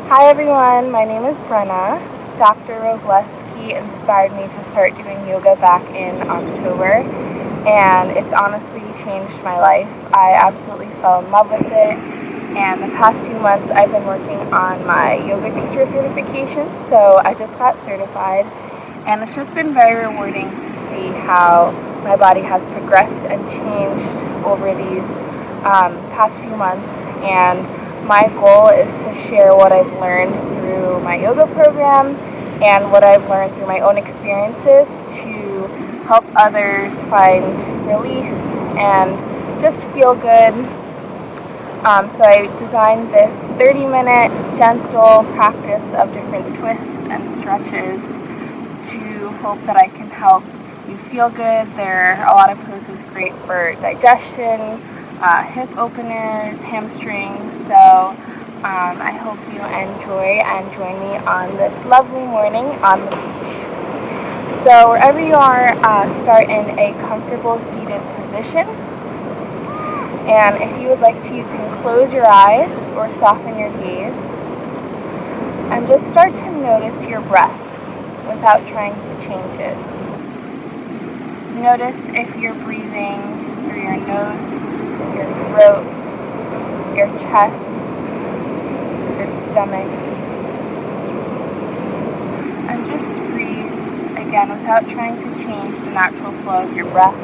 Hi everyone, my name is Brenna. Dr. Robleski inspired me to start doing yoga back in October, and it's honestly changed my life. I absolutely fell in love with it, and the past few months I've been working on my yoga teacher certification, so I just got certified, and it's just been very rewarding to see how my body has progressed and changed over these past few months, and my goal is to share what I've learned through my yoga program and what I've learned through my own experiences to help others find relief and just feel good. So I designed this 30-minute gentle practice of different twists and stretches to hope that I can help you feel good. There are a lot of poses great for digestion, hip openers, hamstrings, so I hope you enjoy and join me on this lovely morning on the beach. So wherever you are, start in a comfortable seated position, and if you would like to, you can close your eyes or soften your gaze, and just start to notice your breath without trying to change it. Notice if you're breathing through your nose, your throat, your chest, your stomach, and just breathe again without trying to change the natural flow of your breath.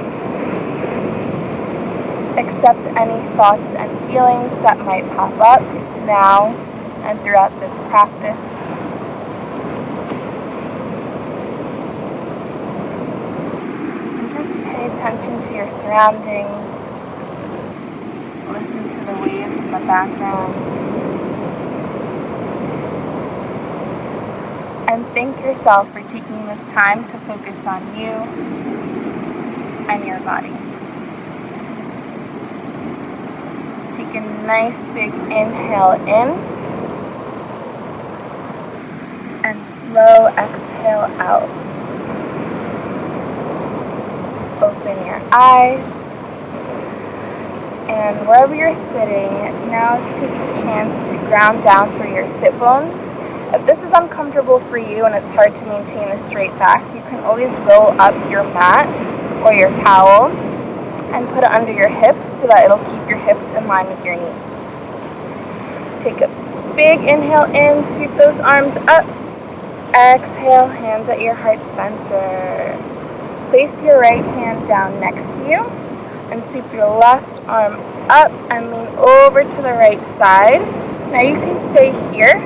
Accept any thoughts and feelings that might pop up now and throughout this practice. And just pay attention to your surroundings. Listen to the waves in the background. And thank yourself for taking this time to focus on you and your body. Take a nice big inhale in and slow exhale out. Open your eyes, and wherever you're sitting, now take a chance to ground down through your sit bones. If this is uncomfortable for you and it's hard to maintain a straight back, you can always roll up your mat or your towel and put it under your hips so that it'll keep your hips in line with your knees. Take a big inhale in, sweep those arms up. Exhale, hands at your heart center. Place your right hand down next to you and sweep your left arm up and lean over to the right side. Now you can stay here,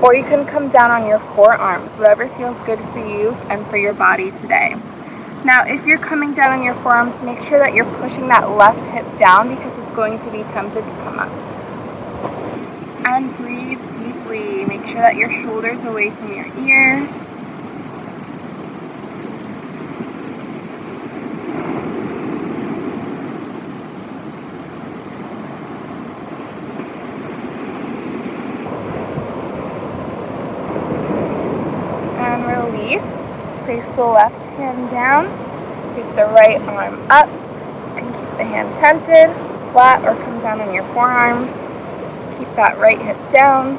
or you can come down on your forearms, whatever feels good for you and for your body today. Now, if you're coming down on your forearms, make sure that you're pushing that left hip down because it's going to be tempted to come up. And breathe deeply. Make sure that your shoulders are away from your ears. And release. Place the left hand down. Take the right arm up. And keep the hand tented, flat, or come down on your forearm. Keep that right hip down.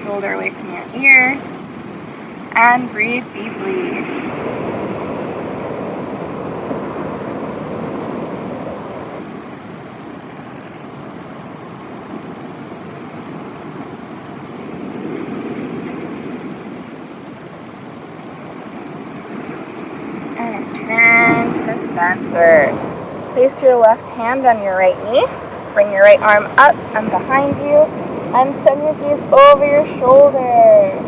Shoulder away from your ears. And breathe deeply. And turn to center. Place your left hand on your right knee. Bring your right arm up and behind you, and send your gaze over your shoulders.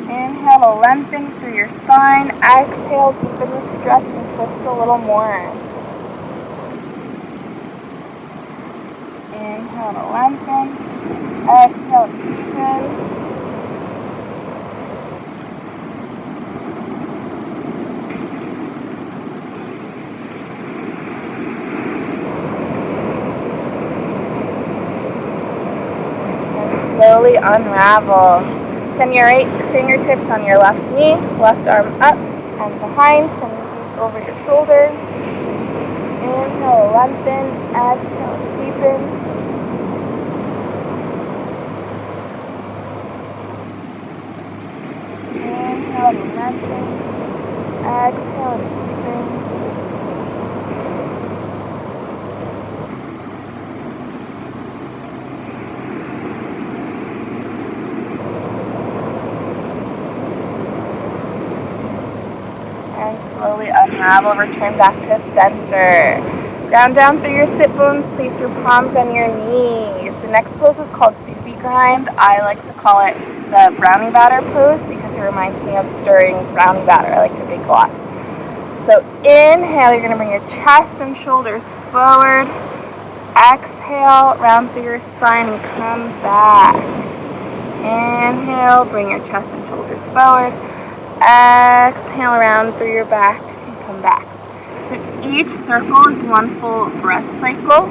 Inhale to lengthen through your spine. Exhale, deepen the stretch and twist a little more. Inhale to lengthen. Exhale, deepen. Slowly unravel. Send your right fingertips on your left knee, left arm up and behind. Send your gaze over your shoulders. Inhale, lengthen. Exhale, deepen. Inhale to lengthen. Exhale to deepen. And slowly unravel, return back to center. Ground down through your sit bones, place your palms on your knees. The next pose is called Supe Grind. I like to call it the brownie batter pose because it reminds me of stirring brownie batter. I like to bake a lot. So inhale, you're going to bring your chest and shoulders forward. Exhale, round through your spine and come back. Inhale, bring your chest and shoulders forward. Exhale, around through your back and come back. So each circle is one full breath cycle.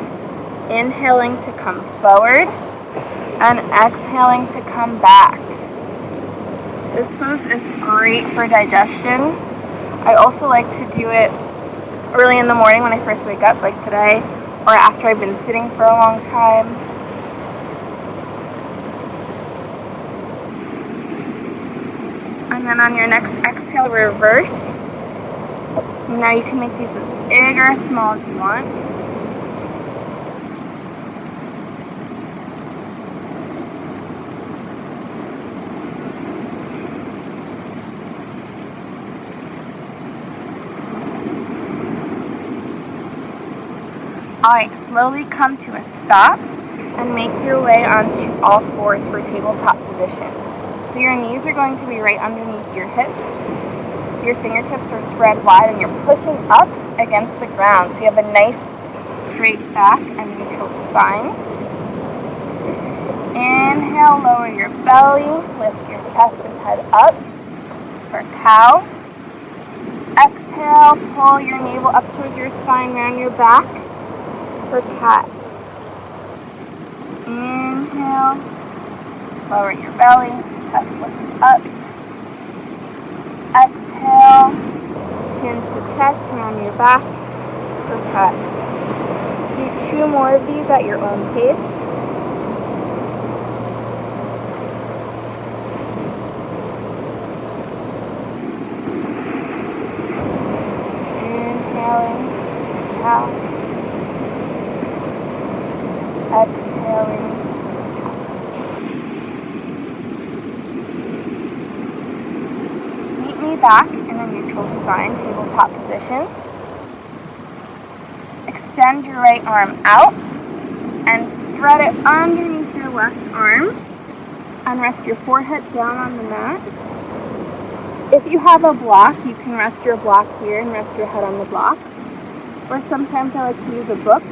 Inhaling to come forward and exhaling to come back. This pose is great for digestion. I also like to do it early in the morning when I first wake up, like today, or after I've been sitting for a long time. And then on your next exhale, reverse. Now you can make these as big or as small as you want. Alright, slowly come to a stop and make your way onto all fours for tabletop position. So your knees are going to be right underneath your hips. Your fingertips are spread wide and you're pushing up against the ground. So you have a nice straight back and neutral spine. Inhale, lower your belly, lift your chest and head up for cow. Exhale, pull your navel up towards your spine, round your back for cat. Inhale, lower your belly, chest lifted up. Exhale, chin to chest, round your back for cat. Do 2 more of these at your own pace. Inhaling, cow. Exhaling. Meet me back in a neutral spine, tabletop position. Extend your right arm out and thread it underneath your left arm and rest your forehead down on the mat. If you have a block, you can rest your block here and rest your head on the block. Or sometimes I like to use a book.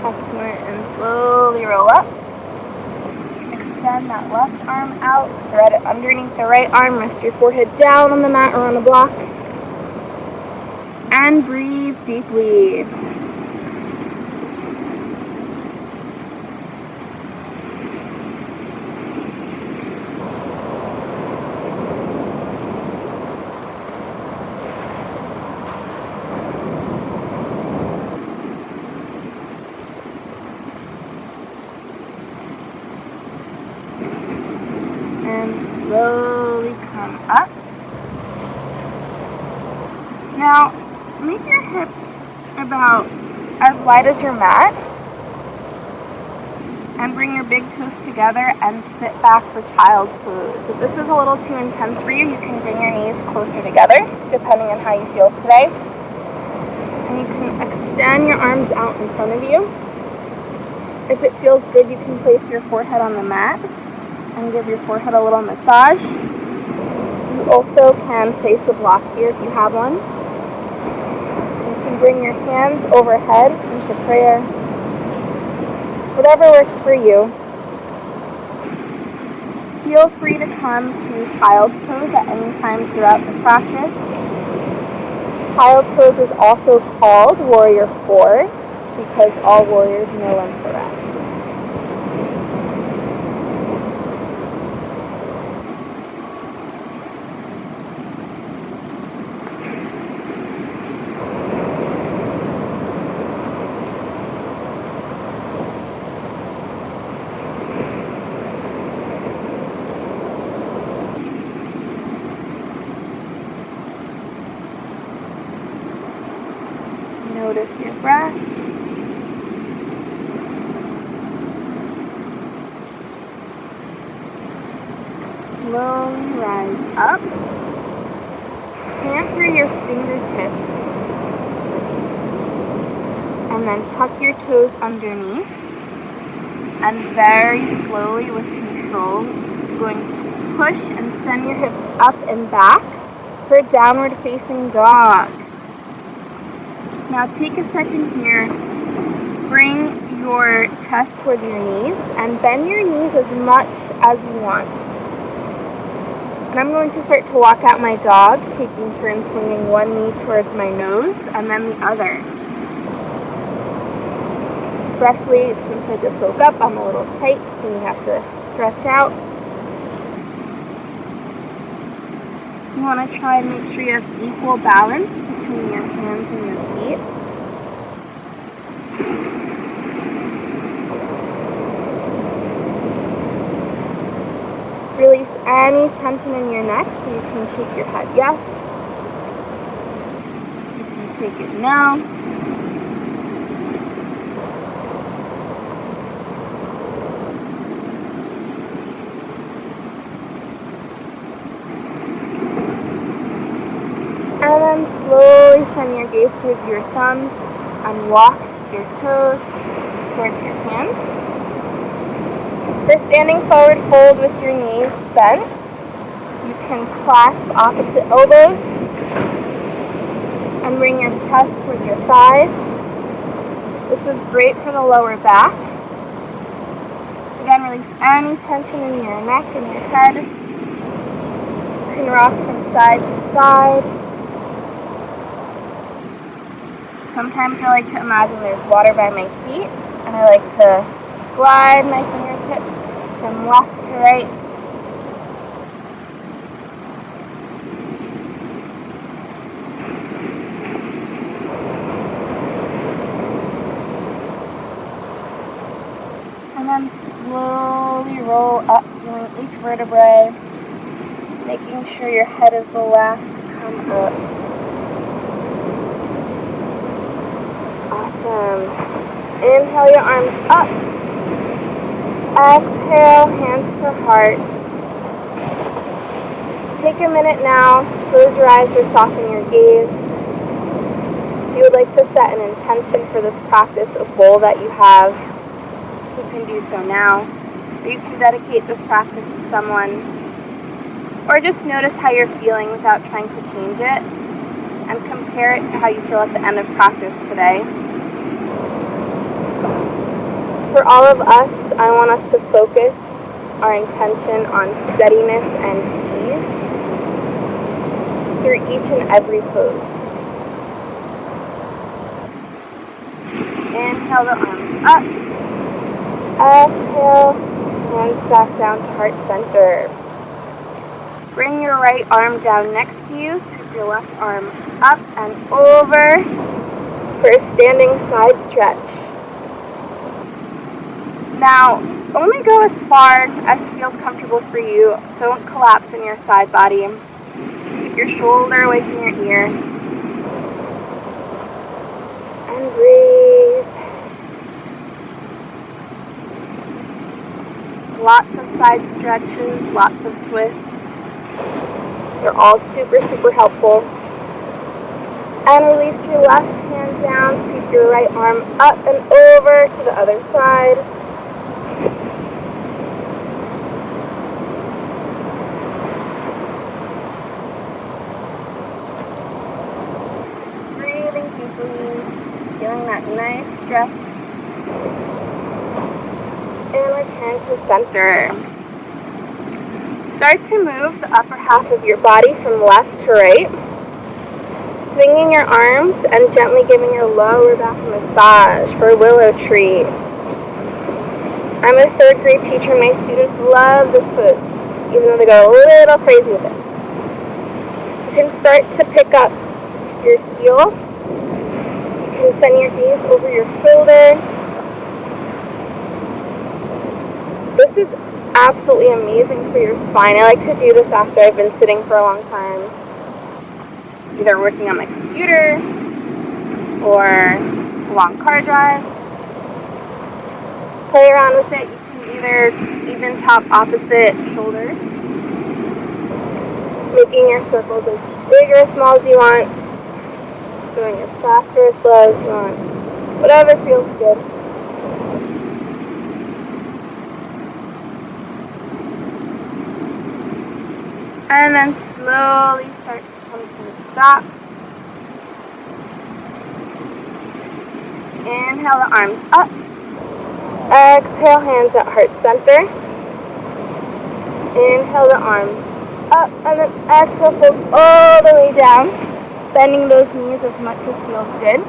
Excellent, and slowly roll up. Extend that left arm out, thread it underneath the right arm, rest your forehead down on the mat or on the block. And breathe deeply. And slowly come up. Now, make your hips about as wide as your mat. And bring your big toes together and sit back for child's pose. If this is a little too intense for you, you can bring your knees closer together, depending on how you feel today. And you can extend your arms out in front of you. If it feels good, you can place your forehead on the mat and give your forehead a little massage. You also can place a block here if you have one. You can bring your hands overhead into prayer. Whatever works for you. Feel free to come to child's pose at any time throughout the practice. Child pose is also called Warrior 4 because all warriors know when to rest. Notice your breath. Slowly rise up. Plant through your fingertips. And then tuck your toes underneath. And very slowly with control, you're going to push and send your hips up and back for downward facing dog. Now take a second here, bring your chest towards your knees and bend your knees as much as you want. And I'm going to start to walk out my dog, taking turns swinging one knee towards my nose and then the other. Especially since I just woke up, I'm a little tight, so you have to stretch out. You want to try and make sure you have equal balance between your hands and your feet. Release any tension in your neck, so you can shake your head yes. You can take it no. And then slowly send your gaze towards your thumbs and walk your toes towards your hands. For standing forward fold with your knees bent, you can clasp opposite elbows and bring your chest towards your thighs. This is great for the lower back. Again, release any tension in your neck and your head. You can rock from side to side. Sometimes I like to imagine there's water by my feet, and I like to glide my fingertips from left to right. And then slowly roll up, feeling each vertebrae, making sure your head is the last to come up. Awesome. Inhale your arms up. Exhale, hands to heart. Take a minute now, close your eyes or soften your gaze. If you would like to set an intention for this practice, a goal that you have, you can do so now. Or you can dedicate this practice to someone. Or just notice how you're feeling without trying to change it, and compare it to how you feel at the end of practice today. For all of us, I want us to focus our intention on steadiness and ease through each and every pose. Inhale the arms up. Exhale, hands back down to heart center. Bring your right arm down next to you. Take your left arm up and over for a standing side stretch. Now, only go as far as feels comfortable for you. Don't collapse in your side body. Keep your shoulder away from your ear. And breathe. Lots of side stretches, lots of twists. They're all super helpful. And release your left hand down. Sweep your right arm up and over to the other side. Breathing deeply, feeling that nice stretch. And return to center. Start to move the upper half of your body from left to right. Swinging your arms and gently giving your lower back a massage for willow tree. I'm a 3rd grade teacher. My students love this pose, even though they go a little crazy with it. You can start to pick up your heel. You can send your gaze over your shoulder. This is absolutely amazing for your spine. I like to do this after I've been sitting for a long time, either working on my computer or a long car drive. Play around with it. You can either even top opposite shoulders, making your circles as big or as small as you want, going as fast or as slow as you want, whatever feels good. And then slowly start to come to a stop. Inhale the arms up. Exhale, hands at heart center. Inhale the arms up, and then exhale, fold all the way down, bending those knees as much as feels good.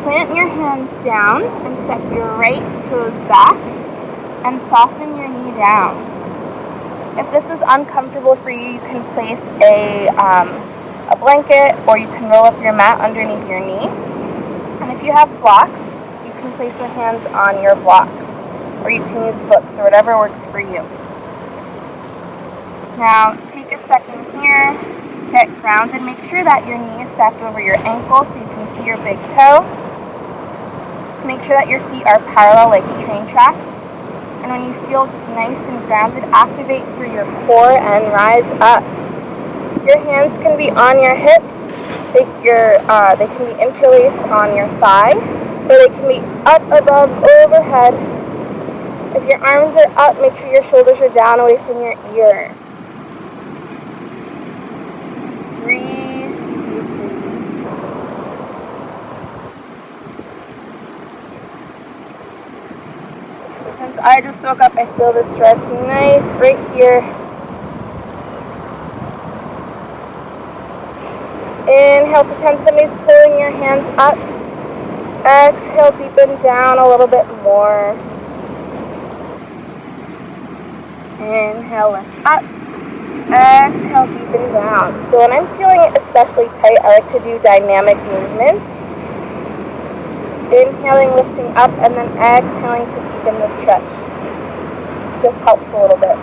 Plant your hands down and step your right toes back and soften your knee down. If this is uncomfortable for you, you can place a blanket, or you can roll up your mat underneath your knee. And if you have blocks, you can place your hands on your blocks, or you can use books or whatever works for you. Now, take a second here, get grounded. Make sure that your knee is stacked over your ankle so you can see your big toe. Make sure that your feet are parallel like train tracks. And when you feel nice and grounded, activate through your core and rise up. Your hands can be on your hips. They can be interlaced on your thigh, or they can be up above, overhead. If your arms are up, make sure your shoulders are down away from your ear. Breathe deeply. Since I just woke up, I feel the stretch nice right here. Inhale, pretend somebody's pulling your hands up. Exhale, deepen down a little bit more. Inhale, lift up. Exhale, deepen down. So when I'm feeling it especially tight, I like to do dynamic movements. Inhaling, lifting up, and then exhaling to deepen the stretch. Just helps a little bit.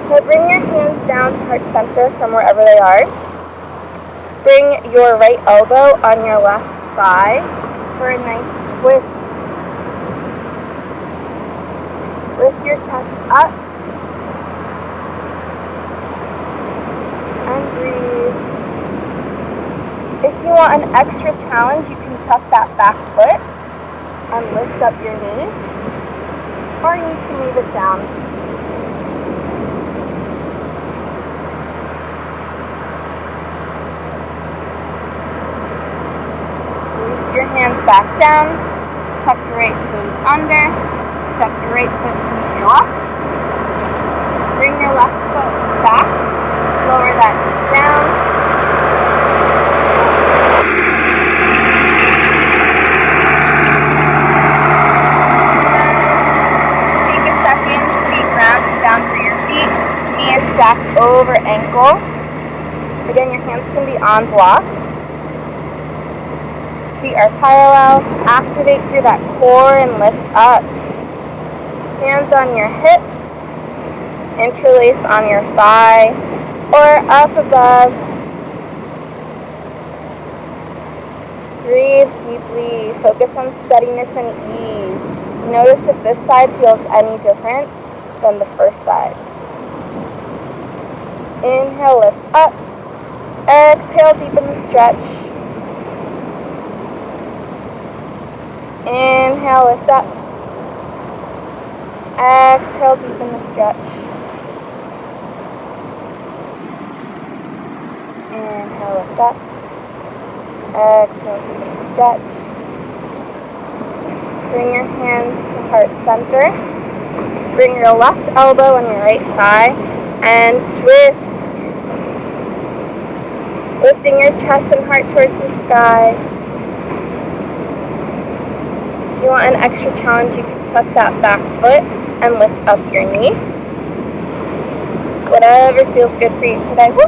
So bring your hands down to heart center from wherever they are. Bring your right elbow on your left thigh for a nice twist. Lift your chest up. And breathe. If you want an extra challenge, you can tuck that back foot and lift up your knee. Or you can leave it down. Your hands back down, tuck your right toes under, step your right foot to meet your left, bring your left foot back, lower that knee down, take a second to be grounded down through your feet, knees stacked over ankle. Again, your hands can be on blocks. Feet are parallel. Activate through that core and lift up. Hands on your hips. Interlace on your thigh or up above. Breathe deeply. Focus on steadiness and ease. Notice if this side feels any different than the first side. Inhale, lift up. Exhale, deepen the stretch. Inhale, lift up. Exhale, deepen the stretch. Inhale, lift up. Exhale, deepen the stretch. Bring your hands to heart center. Bring your left elbow on your right thigh and twist. Lifting your chest and heart towards the sky. If you want an extra challenge, you can tuck that back foot and lift up your knee. Whatever feels good for you today. Woo!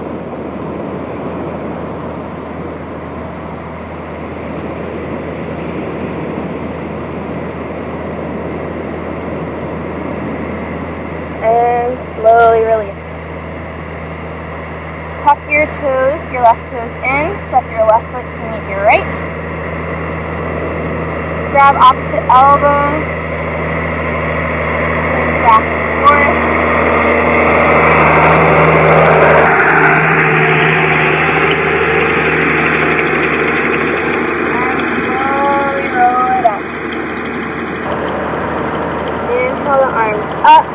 And slowly release. Tuck your toes, your left toes in, step your left foot to meet your right. Grab opposite elbows, back and forth. And slowly roll it up. Inhale the arms up.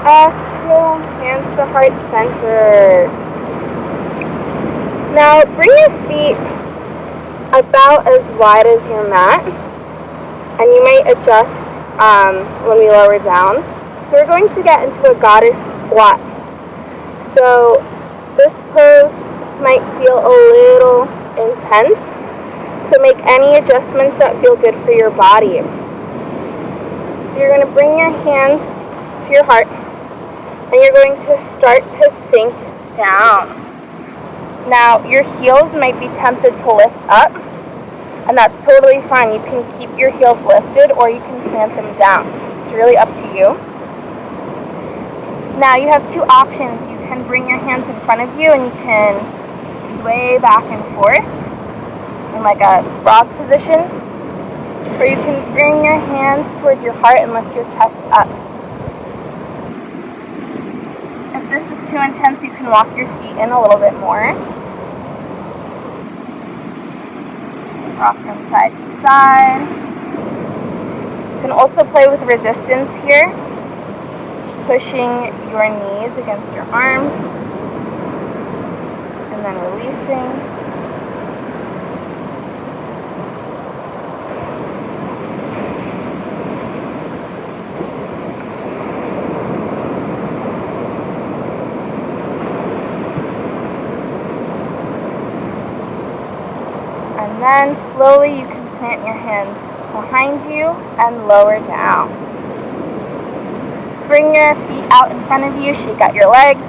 Exhale, hands to heart center. Now bring your feet about as wide as your mat, and you might adjust when we lower down. So we're going to get into a goddess squat. So this pose might feel a little intense, so make any adjustments that feel good for your body. So you're going to bring your hands to your heart, and you're going to start to sink down. Now, your heels might be tempted to lift up, and that's totally fine. You can keep your heels lifted, or you can plant them down. It's really up to you. Now, you have two options. You can bring your hands in front of you, and you can sway back and forth in like a frog position, or you can bring your hands towards your heart and lift your chest up. If this is too intense, you can walk your feet in a little bit more. Rock from side to side. You can also play with resistance here, pushing your knees against your arms, and then releasing. And then slowly you can plant your hands behind you and lower down. Bring your feet out in front of you, shake out your legs.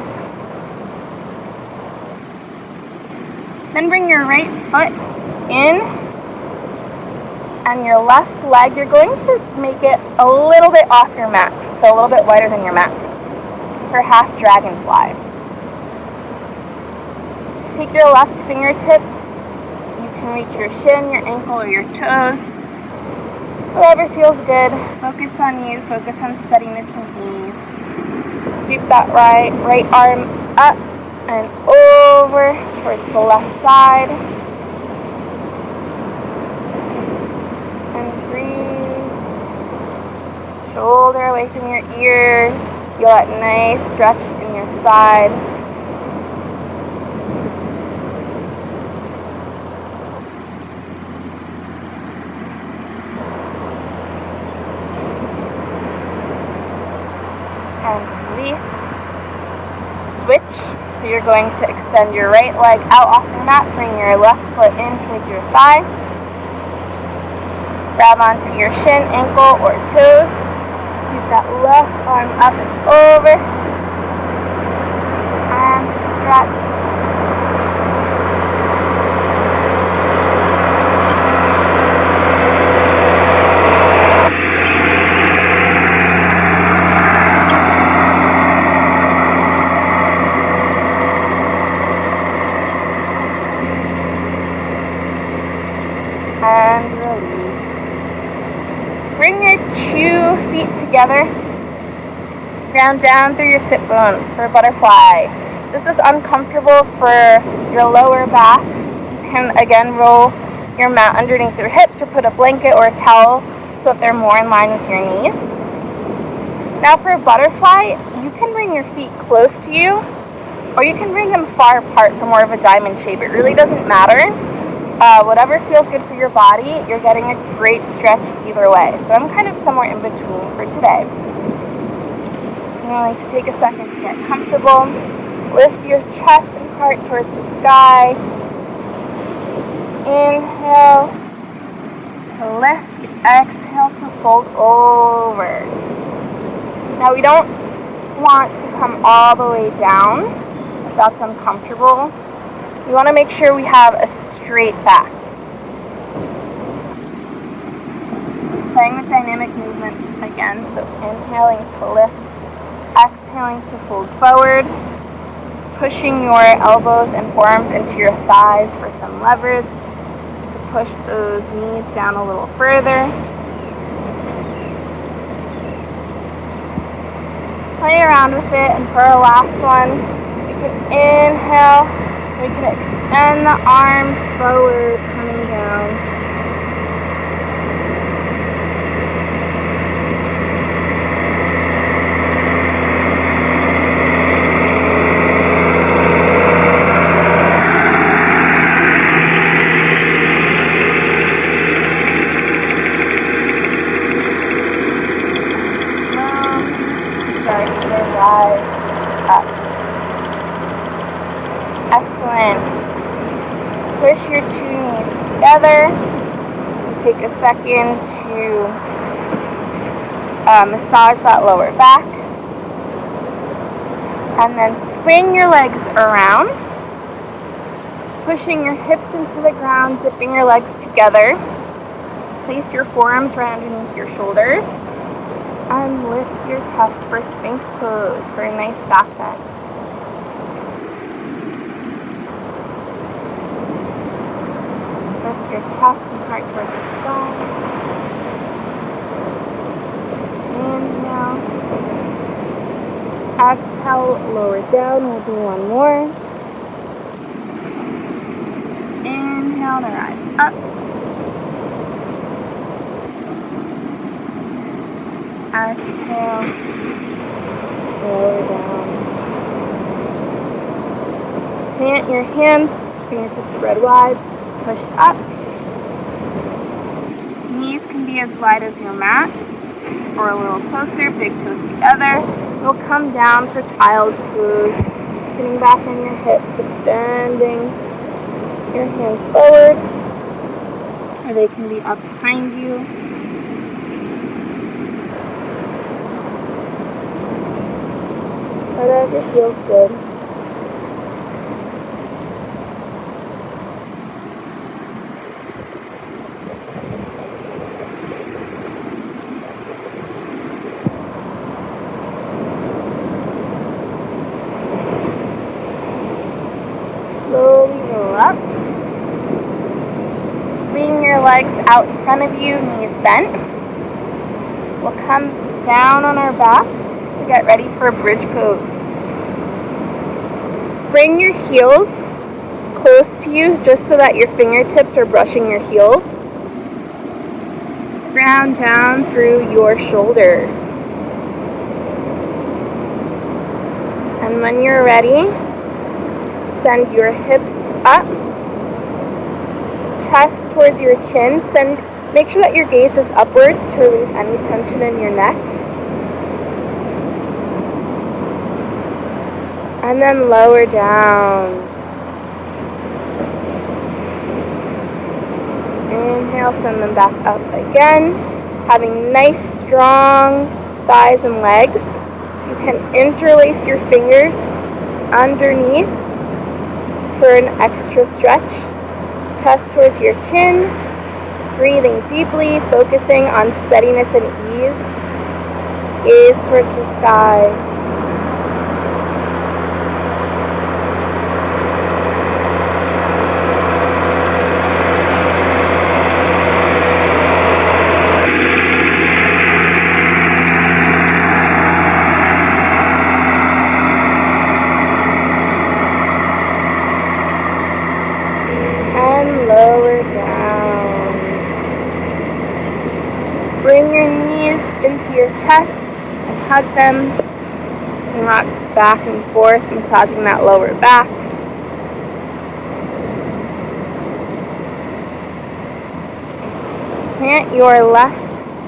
Then bring your right foot in, and your left leg, you're going to make it a little bit off your mat, so a little bit wider than your mat, for half dragonfly. Take your left fingertips. You can reach your shin, your ankle, or your toes. Whatever feels good. Focus on you. Focus on steadiness and ease. Sweep that right arm up and over towards the left side. And breathe. Shoulder away from your ears. Feel that nice stretch in your side. And release. Switch. So you're going to extend your right leg out off the mat. Bring your left foot in towards your thigh. Grab onto your shin, ankle, or toes. Keep that left arm up and over. And stretch. And release. Bring your 2 feet together. Ground down through your sit bones for butterfly. This is uncomfortable for your lower back. You can again roll your mat underneath your hips or put a blanket or a towel so that they're more in line with your knees. Now for a butterfly, you can bring your feet close to you, or you can bring them far apart for more of a diamond shape. It really doesn't matter. Whatever feels good for your body, you're getting a great stretch either way. So I'm kind of somewhere in between for today. I'm going to take a second to get comfortable. Lift your chest and heart towards the sky. Inhale to lift, exhale to fold over. Now we don't want to come all the way down if that's uncomfortable. We want to make sure we have a straight back. Playing with dynamic movement again, so inhaling to lift, exhaling to fold forward, pushing your elbows and forearms into your thighs for some leverage, to push those knees down a little further. Play around with it, and for our last one, we can inhale, we can extend the arms forward, coming down. Excellent. Push your two knees together. Take a second to massage that lower back. And then swing your legs around, pushing your hips into the ground, zipping your legs together. Place your forearms right underneath your shoulders. And lift your chest for Sphinx pose for a nice back bend. Lift your chest and heart towards the sky. Inhale. Exhale, lower down. We'll do one more. Inhale to rise up. Exhale, lower down. Plant your hands, fingertips spread wide, push up. Knees can be as wide as your mat, or a little closer, big toes together. You'll come down for child's pose, sitting back on your hips, extending your hands forward, or they can be up behind you. Whatever feels good. Slowly roll up. Bring your legs out in front of you, knees bent. We'll come down on our back. Get ready for a bridge pose. Bring your heels close to you just so that your fingertips are brushing your heels. Ground down through your shoulders. And when you're ready, send your hips up, chest towards your chin. Make sure that your gaze is upwards to release any tension in your neck. And then lower down. Inhale, send them back up again. Having nice, strong thighs and legs. You can interlace your fingers underneath for an extra stretch. Chest towards your chin. Breathing deeply, focusing on steadiness and ease. Gaze towards the sky. Lower down. Bring your knees into your chest and hug them. And rock back and forth, massaging that lower back. Plant your left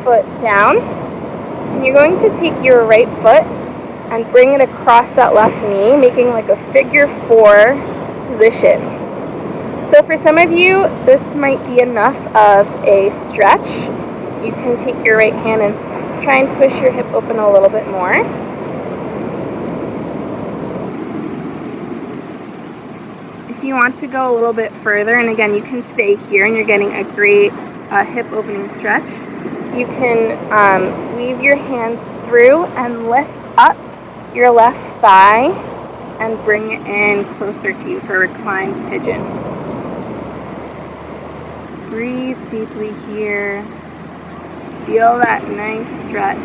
foot down. And you're going to take your right foot and bring it across that left knee, making like a figure 4 Position. So for some of you, this might be enough of a stretch. You can take your right hand and try and push your hip open a little bit more. If you want to go a little bit further, and again, you can stay here and you're getting a great hip opening stretch, you can weave your hands through and lift up your left thigh and bring it in closer to you for Reclined Pigeon. Breathe deeply here. Feel that nice stretch.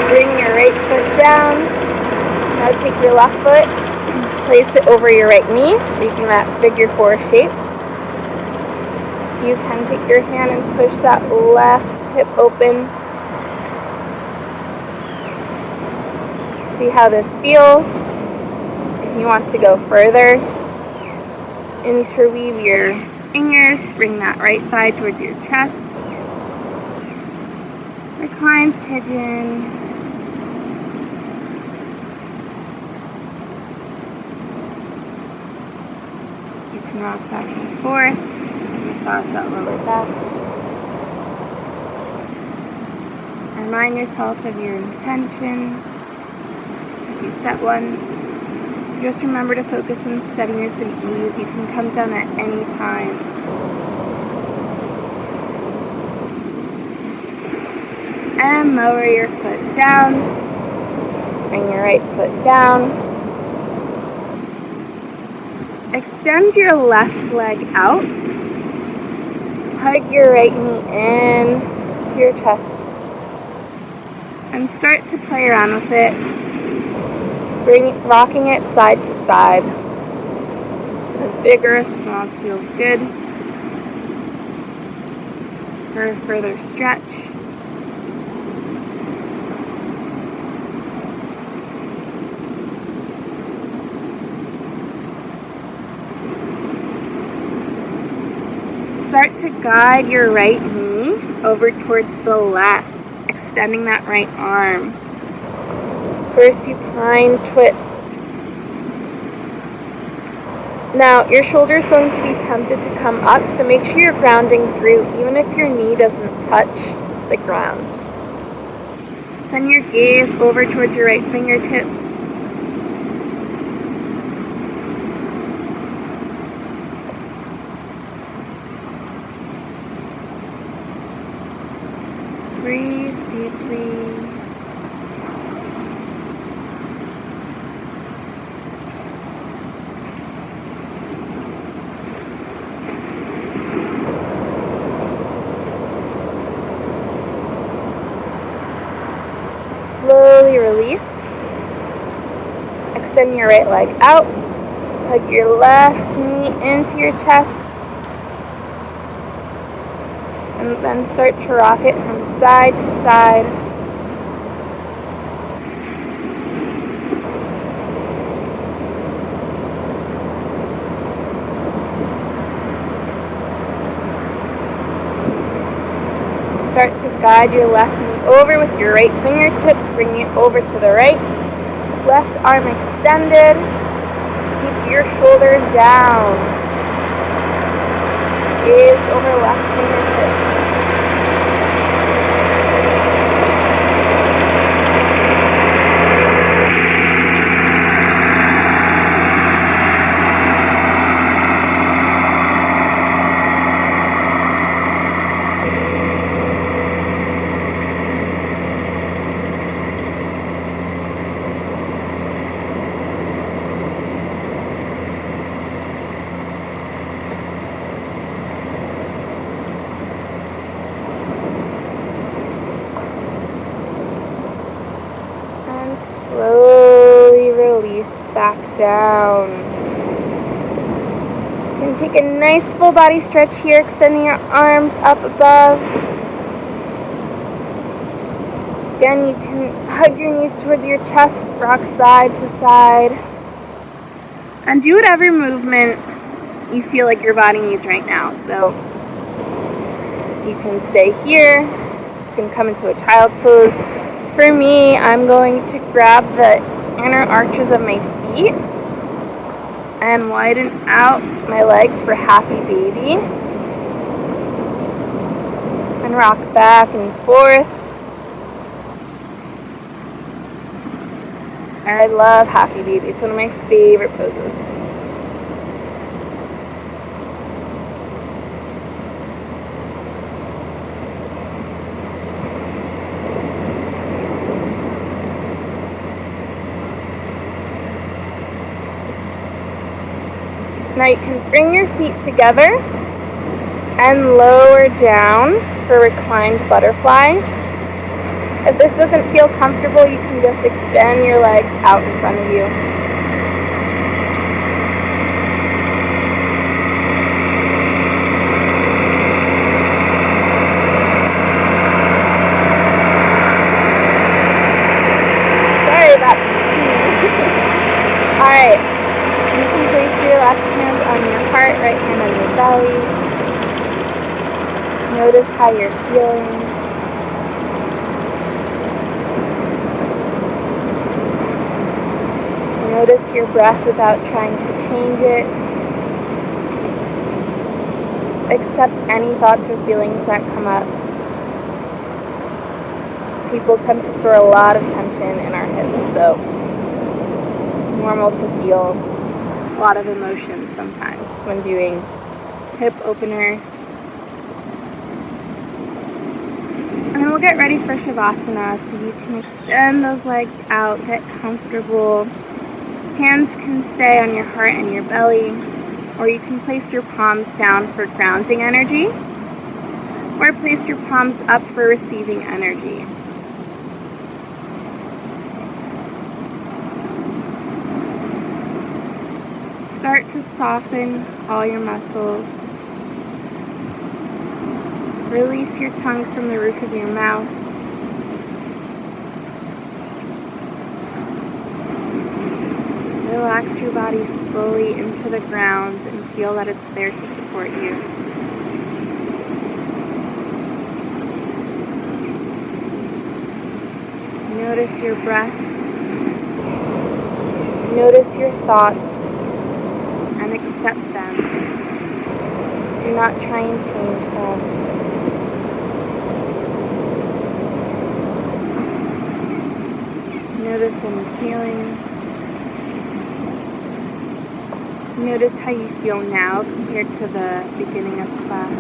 Bring your right foot down. Now take your left foot, place it over your right knee, making that figure 4 shape. You can take your hand and push that left hip open. See how this feels. If you want to go further, interweave your fingers, bring that right side towards your chest. Reclined Pigeon. You can rock back and forth. Massage that lower back. Remind yourself of your intention. If you set one, just remember to focus on steadiness and ease. You can come down at any time. And lower your foot down. Bring your right foot down. Extend your left leg out. Hug your right knee in to your chest. And start to play around with it. Rocking it side to side. As big or as small feels good. For a further stretch. Start to guide your right knee over towards the left, extending that right arm. First, supine twist. Now, your shoulder is going to be tempted to come up, so make sure you're grounding through, even if your knee doesn't touch the ground. Send your gaze over towards your right fingertips. Breathe deeply. Slowly release. Extend your right leg out. Hug your left knee into your chest. And then start to rock it from side to side. Start to guide your left knee over with your right fingertips, bringing it over to the right. Left arm extended. Keep your shoulders down. Gaze over left fingertips. down. You can take a nice full body stretch here, extending your arms up above. Again, you can hug your knees towards your chest, rock side to side. And do whatever movement you feel like your body needs right now. So you can stay here, you can come into a child's pose. For me, I'm going to grab the inner arches of my feet and widen out my legs for happy baby. And rock back and forth. I love happy baby. It's one of my favorite poses. Now you can bring your feet together and lower down for Reclined Butterfly. If this doesn't feel comfortable, you can just extend your legs out in front of you. Sorry about that. Alright, you can place your left hand on your heart, right hand on your belly. Notice how you're feeling. Notice your breath without trying to change it. Accept any thoughts or feelings that come up. People tend to store a lot of tension in our hips, so it's normal to feel a lot of emotions sometimes when doing hip openers. And then we'll get ready for Shavasana, so you can extend those legs out, get comfortable. Hands can stay on your heart and your belly, or you can place your palms down for grounding energy, or place your palms up for receiving energy. Start to soften all your muscles. Release your tongue from the roof of your mouth. Relax your body slowly into the ground and feel that it's there to support you. Notice your breath. Notice your thoughts and accept them. Do not try and change them. Notice any feelings. Notice how you feel now compared to the beginning of class.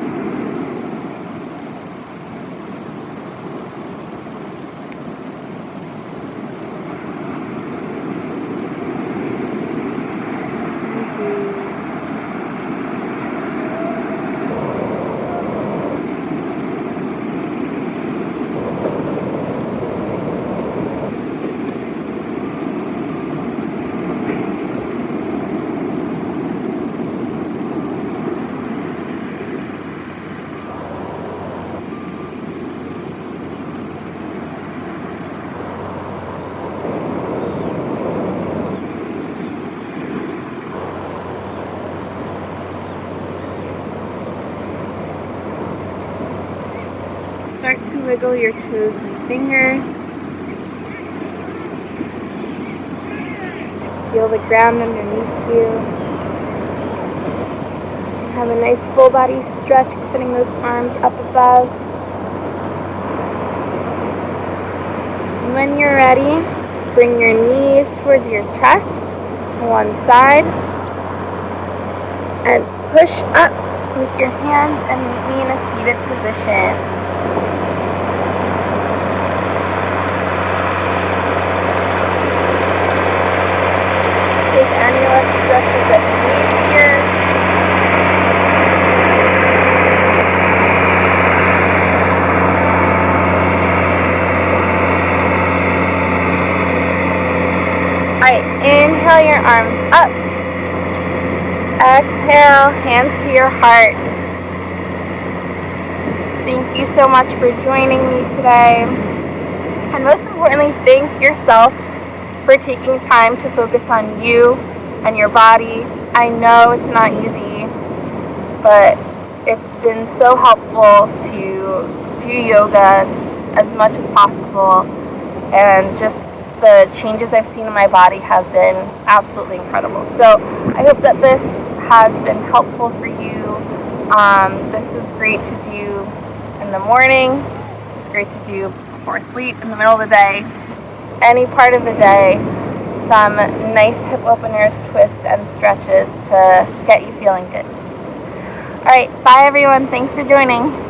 Start to wiggle your toes and fingers. Feel the ground underneath you. Have a nice full body stretch, extending those arms up above. And when you're ready, bring your knees towards your chest to one side. And push up with your hands and meet me in a seated position. Take any less stretches that you need here. Alright, inhale your arms Exhale, hands to your heart. Thank you so much for joining me today. And most importantly, thank yourself for taking time to focus on you and your body. I know it's not easy, but it's been so helpful to do yoga as much as possible, and just the changes I've seen in my body have been absolutely incredible. So I hope that this has been helpful for you. This is great to do in the morning. It's great to do before sleep, in the middle of the day, any part of the day. Some nice hip openers, twists, and stretches to get you feeling good. Alright, bye everyone. Thanks for joining.